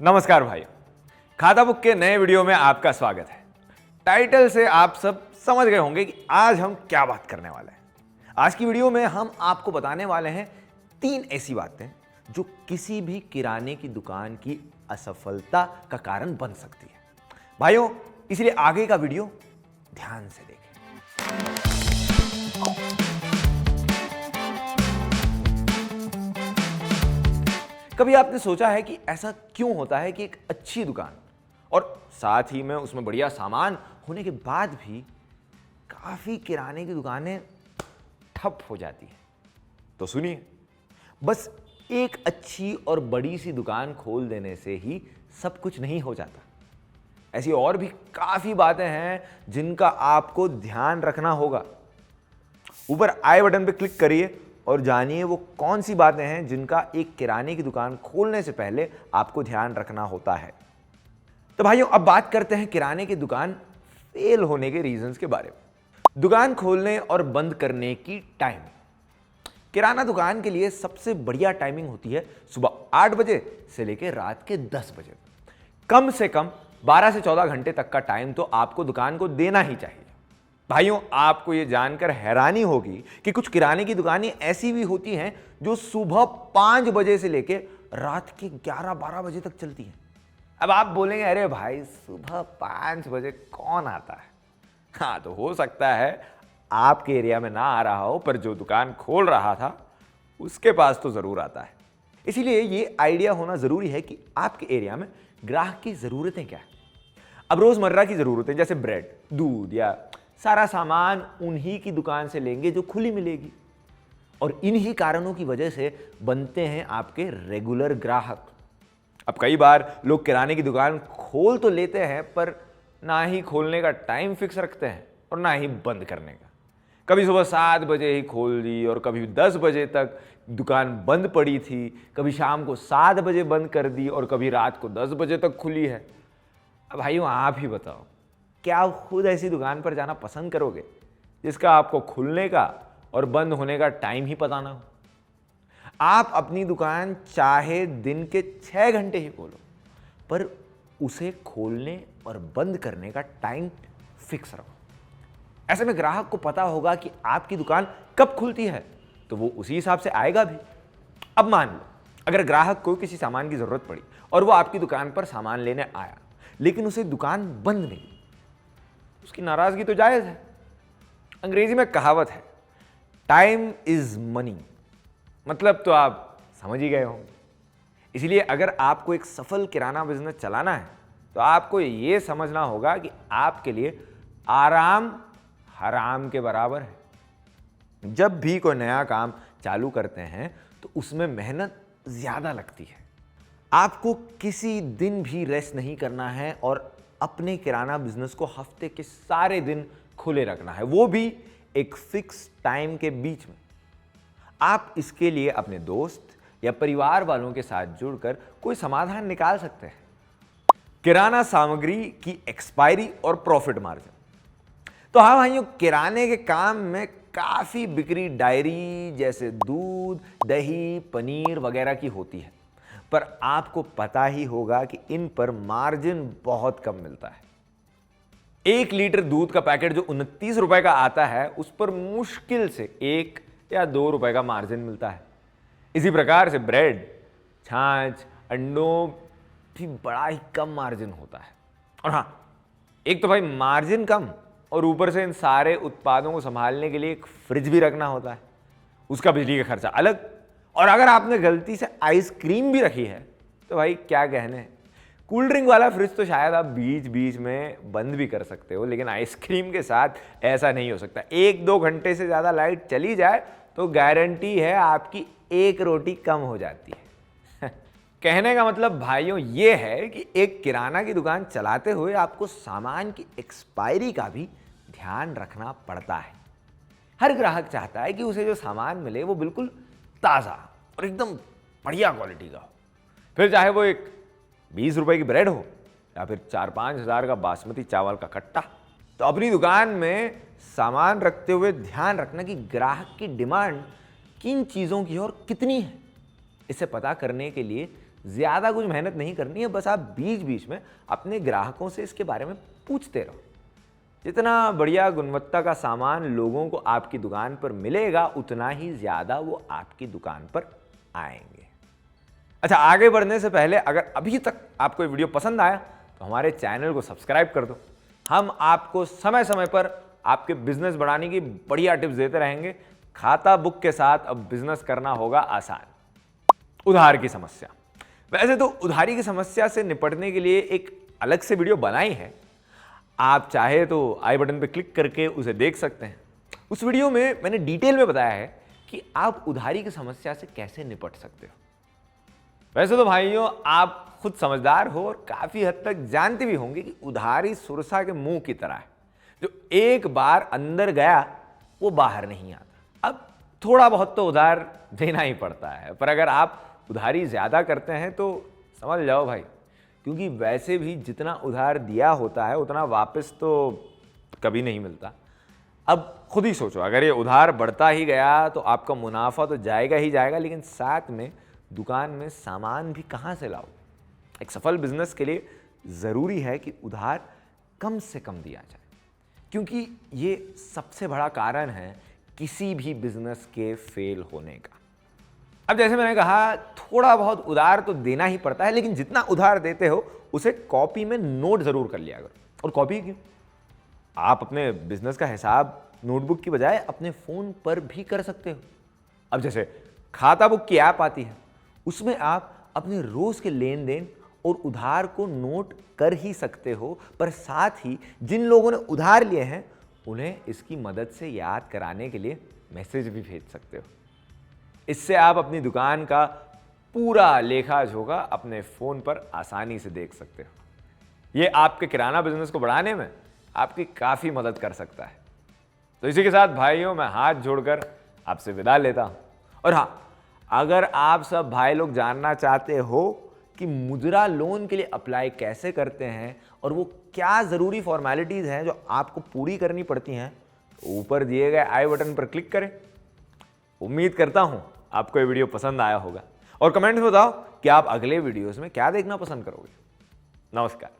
नमस्कार भाई, खाता बुक के नए वीडियो में आपका स्वागत है। टाइटल से आप सब समझ गए होंगे कि आज हम क्या बात करने वाले हैं। आज की वीडियो में हम आपको बताने वाले हैं 3 ऐसी बातें जो किसी भी किराने की दुकान की असफलता का कारण बन सकती है। भाइयों, इसलिए आगे का वीडियो ध्यान से देखें। कभी आपने सोचा है कि ऐसा क्यों होता है कि एक अच्छी दुकान और साथ ही में उसमें बढ़िया सामान होने के बाद भी काफी किराने की दुकानें ठप हो जाती है? तो सुनिए, बस एक अच्छी और बड़ी सी दुकान खोल देने से ही सब कुछ नहीं हो जाता। ऐसी और भी काफी बातें हैं जिनका आपको ध्यान रखना होगा। ऊपर आई बटन पर क्लिक करिए और जानिए वो कौन सी बातें हैं जिनका एक किराने की दुकान खोलने से पहले आपको ध्यान रखना होता है। तो भाइयों, अब बात करते हैं किराने की दुकान फेल होने के रीजंस के बारे में। दुकान खोलने और बंद करने की टाइमिंग। किराना दुकान के लिए सबसे बढ़िया टाइमिंग होती है सुबह 8 बजे से लेकर रात के 10 बजे। कम से कम 12 से 14 घंटे तक का टाइम तो आपको दुकान को देना ही चाहिए। भाइयों, आपको यह जानकर हैरानी होगी कि कुछ किराने की दुकानें ऐसी भी होती हैं जो सुबह 5 बजे से लेकर रात के 11-12 बजे तक चलती हैं। अब आप बोलेंगे, अरे भाई, सुबह 5 बजे कौन आता है? हाँ, तो हो सकता है आपके एरिया में ना आ रहा हो, पर जो दुकान खोल रहा था उसके पास तो जरूर आता है। इसीलिए ये आइडिया होना जरूरी है कि आपके एरिया में ग्राहक की जरूरतें क्या है। अब रोजमर्रा की जरूरतें जैसे ब्रेड, दूध या सारा सामान उन्हीं की दुकान से लेंगे जो खुली मिलेगी, और इन्हीं कारणों की वजह से बनते हैं आपके रेगुलर ग्राहक। अब कई बार लोग किराने की दुकान खोल तो लेते हैं, पर ना ही खोलने का टाइम फिक्स रखते हैं और ना ही बंद करने का। कभी सुबह 7 बजे ही खोल दी और कभी 10 बजे तक दुकान बंद पड़ी थी, कभी शाम को 7 बजे बंद कर दी और कभी रात को 10 बजे तक खुली है। अब भाइयों, आप ही बताओ, क्या आप खुद ऐसी दुकान पर जाना पसंद करोगे जिसका आपको खुलने का और बंद होने का टाइम ही पता ना हो? आप अपनी दुकान चाहे दिन के 6 घंटे ही खोलो, पर उसे खोलने और बंद करने का टाइम फिक्स रखो। ऐसे में ग्राहक को पता होगा कि आपकी दुकान कब खुलती है, तो वो उसी हिसाब से आएगा भी। अब मान लो, अगर ग्राहक को किसी सामान की जरूरत पड़ी और वो आपकी दुकान पर सामान लेने आया, लेकिन उसे दुकान बंद नहीं, उसकी नाराजगी तो जायज है। अंग्रेजी में कहावत है, टाइम इज मनी, मतलब तो आप समझ ही गए होंगे। इसलिए अगर आपको एक सफल किराना बिजनेस चलाना है तो आपको यह समझना होगा कि आपके लिए आराम हराम के बराबर है। जब भी कोई नया काम चालू करते हैं तो उसमें मेहनत ज्यादा लगती है। आपको किसी दिन भी रेस्ट नहीं करना है और अपने किराना बिजनेस को हफ्ते के सारे दिन खुले रखना है, वो भी एक फिक्स टाइम के बीच में। आप इसके लिए अपने दोस्त या परिवार वालों के साथ जुड़कर कोई समाधान निकाल सकते हैं। किराना सामग्री की एक्सपायरी और प्रॉफिट मार्जिन। तो हाँ भाइयों, किराने के काम में काफी बिक्री डायरी जैसे दूध, दही, पनीर वगैरह की होती है, पर आपको पता ही होगा कि इन पर मार्जिन बहुत कम मिलता है। 1 लीटर दूध का पैकेट जो 29 रुपए का आता है, उस पर मुश्किल से 1 या 2 रुपए का मार्जिन मिलता है। इसी प्रकार से ब्रेड, छाछ, अंडों भी बड़ा ही कम मार्जिन होता है। और हाँ, एक तो भाई मार्जिन कम और ऊपर से इन सारे उत्पादों को संभालने के लिए एक फ्रिज भी रखना होता है, उसका बिजली का खर्चा अलग। और अगर आपने गलती से आइसक्रीम भी रखी है तो भाई क्या कहने। कूल ड्रिंक वाला फ्रिज तो शायद आप बीच बीच में बंद भी कर सकते हो, लेकिन आइसक्रीम के साथ ऐसा नहीं हो सकता। 1-2 घंटे से ज़्यादा लाइट चली जाए तो गारंटी है आपकी 1 रोटी कम हो जाती है। कहने का मतलब भाइयों ये है कि एक किराना की दुकान चलाते हुए आपको सामान की एक्सपायरी का भी ध्यान रखना पड़ता है। हर ग्राहक चाहता है कि उसे जो सामान मिले वो बिल्कुल ताज़ा और एकदम बढ़िया क्वालिटी का हो। फिर चाहे वो एक 20 रुपए की ब्रेड हो या फिर 4-5 हज़ार का बासमती चावल का कट्टा। तो अपनी दुकान में सामान रखते हुए ध्यान रखना कि ग्राहक की डिमांड किन चीज़ों की और कितनी है। इसे पता करने के लिए ज़्यादा कुछ मेहनत नहीं करनी है, बस आप बीच बीच में अपने ग्राहकों से इसके बारे में पूछते रहो। जितना बढ़िया गुणवत्ता का सामान लोगों को आपकी दुकान पर मिलेगा, उतना ही ज़्यादा वो आपकी दुकान पर आएंगे। अच्छा, आगे बढ़ने से पहले अगर अभी तक आपको ये वीडियो पसंद आया तो हमारे चैनल को सब्सक्राइब कर दो। हम आपको समय समय पर आपके बिजनेस बढ़ाने की बढ़िया टिप्स देते रहेंगे। खाता बुक के साथ अब बिजनेस करना होगा आसान। उधार की समस्या, वैसे तो उधारी की समस्या से निपटने के लिए एक अलग से वीडियो बनाई है, आप चाहे तो आई बटन पर क्लिक करके उसे देख सकते हैं। उस वीडियो में मैंने डिटेल में बताया है कि आप उधारी की समस्या से कैसे निपट सकते हो। वैसे तो भाइयों, आप खुद समझदार हो और काफी हद तक जानते भी होंगे कि उधारी सुरसा के मुंह की तरह है, जो एक बार अंदर गया वो बाहर नहीं आता। अब थोड़ा बहुत तो उधार देना ही पड़ता है, पर अगर आप उधारी ज्यादा करते हैं तो समझ जाओ भाई, क्योंकि वैसे भी जितना उधार दिया होता है उतना वापस तो कभी नहीं मिलता। अब खुद ही सोचो, अगर ये उधार बढ़ता ही गया तो आपका मुनाफा तो जाएगा ही जाएगा, लेकिन साथ में दुकान में सामान भी कहाँ से लाओ। एक सफल बिजनेस के लिए ज़रूरी है कि उधार कम से कम दिया जाए, क्योंकि ये सबसे बड़ा कारण है किसी भी बिजनेस के फेल होने का। अब जैसे मैंने कहा, थोड़ा बहुत उधार तो देना ही पड़ता है, लेकिन जितना उधार देते हो उसे कॉपी में नोट ज़रूर कर लिया करो। और कॉपी क्यों? आप अपने बिजनेस का हिसाब नोटबुक की बजाय अपने फ़ोन पर भी कर सकते हो। अब जैसे खाता बुक की ऐप आती है, उसमें आप अपने रोज के लेन देन और उधार को नोट कर ही सकते हो, पर साथ ही जिन लोगों ने उधार लिए हैं उन्हें इसकी मदद से याद कराने के लिए मैसेज भी भेज सकते हो। इससे आप अपनी दुकान का पूरा लेखा जोखा अपने फ़ोन पर आसानी से देख सकते हो। ये आपके किराना बिजनेस को बढ़ाने में आपकी काफ़ी मदद कर सकता है। तो इसी के साथ भाइयों, मैं हाथ जोड़कर आपसे विदा लेता हूँ। और हाँ, अगर आप सब भाई लोग जानना चाहते हो कि मुद्रा लोन के लिए अप्लाई कैसे करते हैं और वो क्या ज़रूरी फॉर्मेलिटीज़ हैं जो आपको पूरी करनी पड़ती हैं, तो ऊपर दिए गए आई बटन पर क्लिक करें। उम्मीद करता हूँ आपको ये वीडियो पसंद आया होगा, और कमेंट में बताओ कि आप अगले वीडियोस में क्या देखना पसंद करोगे। नमस्कार।